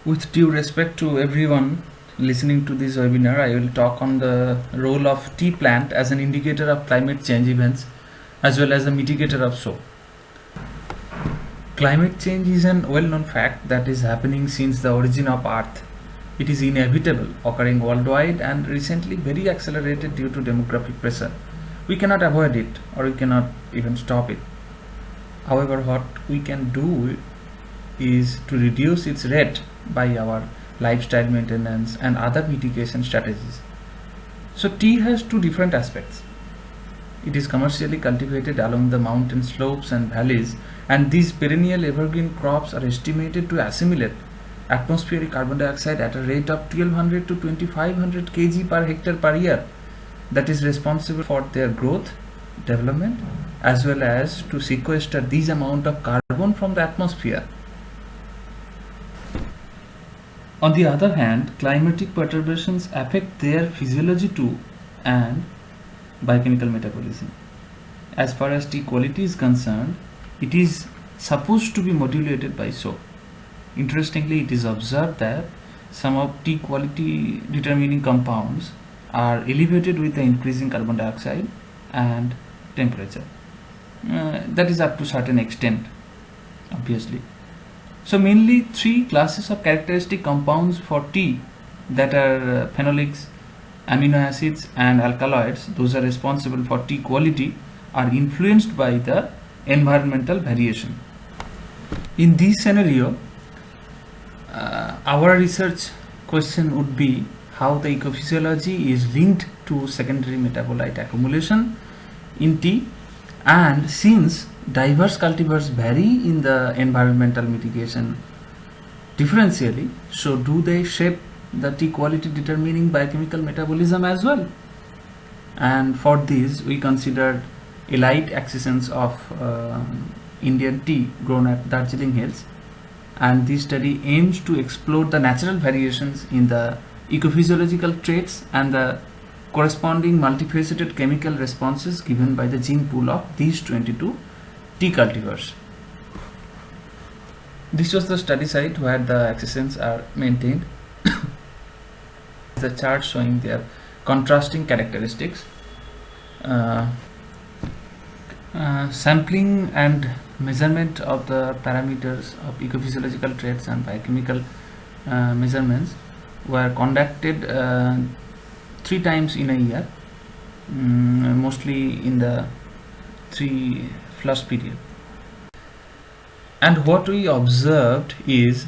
With due respect to everyone listening to this webinar, I will talk on the role of tea plant as an indicator of climate change events as well as a mitigator of so. Climate change is an well-known fact that is happening since the origin of Earth. It is inevitable, occurring worldwide and recently very accelerated due to demographic pressure. We cannot avoid it or we cannot even stop it. However, what we can do is to reduce its rate by our lifestyle maintenance and other mitigation strategies. So tea has two different aspects. It is commercially cultivated along the mountain slopes and valleys, and these perennial evergreen crops are estimated to assimilate atmospheric carbon dioxide at a rate of 1200 to 2500 kg per hectare per year. That is responsible for their growth, development, as well as to sequester this amount of carbon from the atmosphere. On the other hand, climatic perturbations affect their physiology too and biochemical metabolism. As far as tea quality is concerned, it is supposed to be modulated by so. Interestingly, it is observed that some of tea quality determining compounds are elevated with the increasing carbon dioxide and temperature. That is up to certain extent, obviously. So mainly three classes of characteristic compounds for tea, that are phenolics, amino acids and alkaloids, those are responsible for tea quality, are influenced by the environmental variation. In this scenario, our research question would be how the ecophysiology is linked to secondary metabolite accumulation in tea, and since diverse cultivars vary in the environmental mitigation differentially, so do they shape the tea quality determining biochemical metabolism as well? And for this we considered elite accessions of Indian tea grown at Darjeeling Hills, and this study aims to explore the natural variations in the ecophysiological traits and the corresponding multifaceted chemical responses given by the gene pool of these 22 tea cultivars. This was the study site where the accessions are maintained. The chart showing their contrasting characteristics. Sampling and measurement of the parameters of ecophysiological traits and biochemical measurements were conducted 3 times in a year, mostly in the 3 flush period. And what we observed is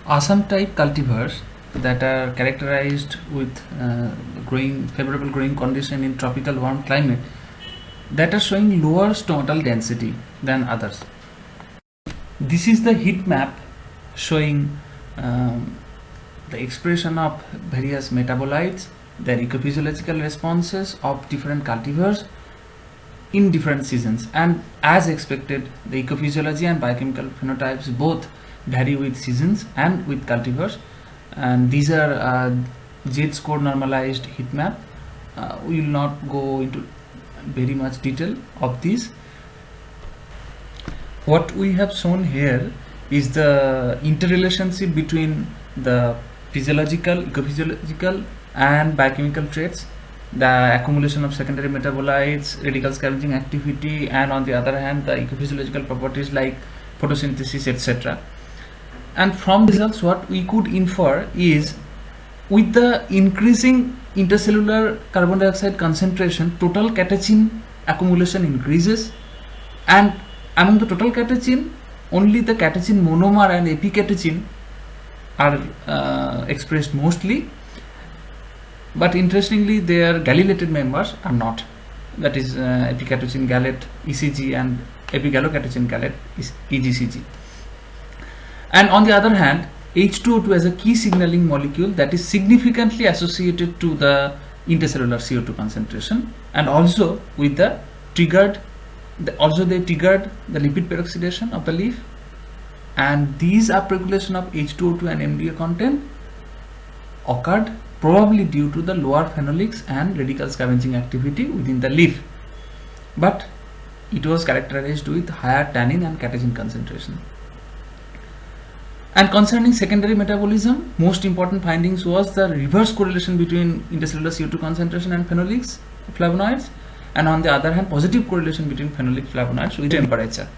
Assam type cultivars that are characterized with favorable growing condition in tropical warm climate, that are showing lower stomatal density than others. This is the heat map showing the expression of various metabolites, their ecophysiological responses of different cultivars in different seasons, and as expected the ecophysiology and biochemical phenotypes both vary with seasons and with cultivars, and these are Z-score normalized heat map. We will not go into very much detail of this. What we have shown here is the interrelationship between the physiological, ecophysiological and biochemical traits, the accumulation of secondary metabolites, radical scavenging activity, and on the other hand the ecophysiological properties like photosynthesis, etc. And from results what we could infer is, with the increasing intercellular carbon dioxide concentration, total catechin accumulation increases, and among the total catechin only the catechin monomer and epicatechin are expressed mostly, but interestingly their gallylate members are not, that is epicatechin gallate ECG and epigallocatechin gallate is EGCG. And on the other hand, H2O2 as a key signaling molecule that is significantly associated to the intercellular CO2 concentration, and also with the triggered, they triggered the lipid peroxidation of the leaf, and these upregulation of H2O2 and MDA content occurred probably due to the lower phenolics and radical scavenging activity within the leaf, but it was characterized with higher tannin and catechin concentration. And concerning secondary metabolism, most important findings was the reverse correlation between intercellular CO2 concentration and phenolics, flavonoids, and on the other hand, positive correlation between phenolic flavonoids with temperature.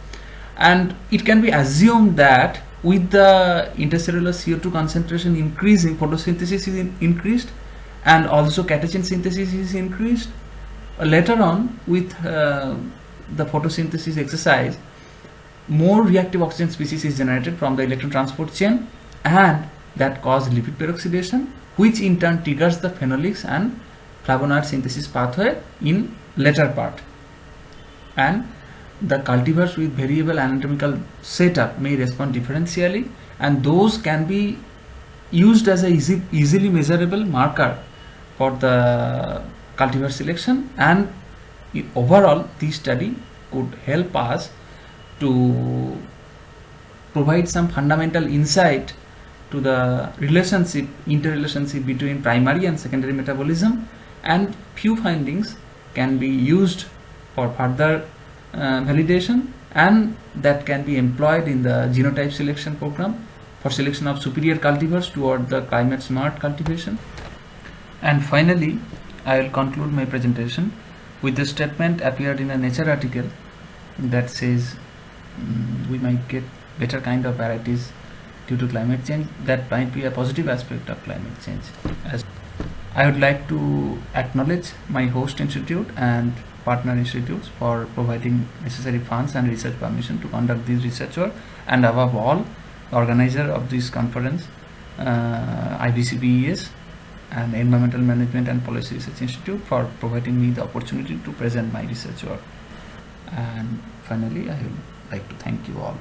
And it can be assumed that with the intercellular CO2 concentration increasing, photosynthesis is increased, and also catechin synthesis is increased. Later on, with the photosynthesis exercise, more reactive oxygen species is generated from the electron transport chain, and that causes lipid peroxidation, which in turn triggers the phenolics and flavonoid synthesis pathway in later part. And the cultivars with variable anatomical setup may respond differentially, and those can be used as a easily measurable marker for the cultivar selection. And overall, this study could help us to provide some fundamental insight to the interrelationship between primary and secondary metabolism, and few findings can be used for further validation, and that can be employed in the genotype selection program for selection of superior cultivars toward the climate smart cultivation. And finally, I will conclude my presentation with the statement appeared in a Nature article that says we might get better kind of varieties due to climate change. That might be a positive aspect of climate change. As I would like to acknowledge my host institute and partner institutes for providing necessary funds and research permission to conduct this research work, and above all, the organizer of this conference, IBCBES and Environmental Management and Policy Research Institute, for providing me the opportunity to present my research work. And finally, I would like to thank you all.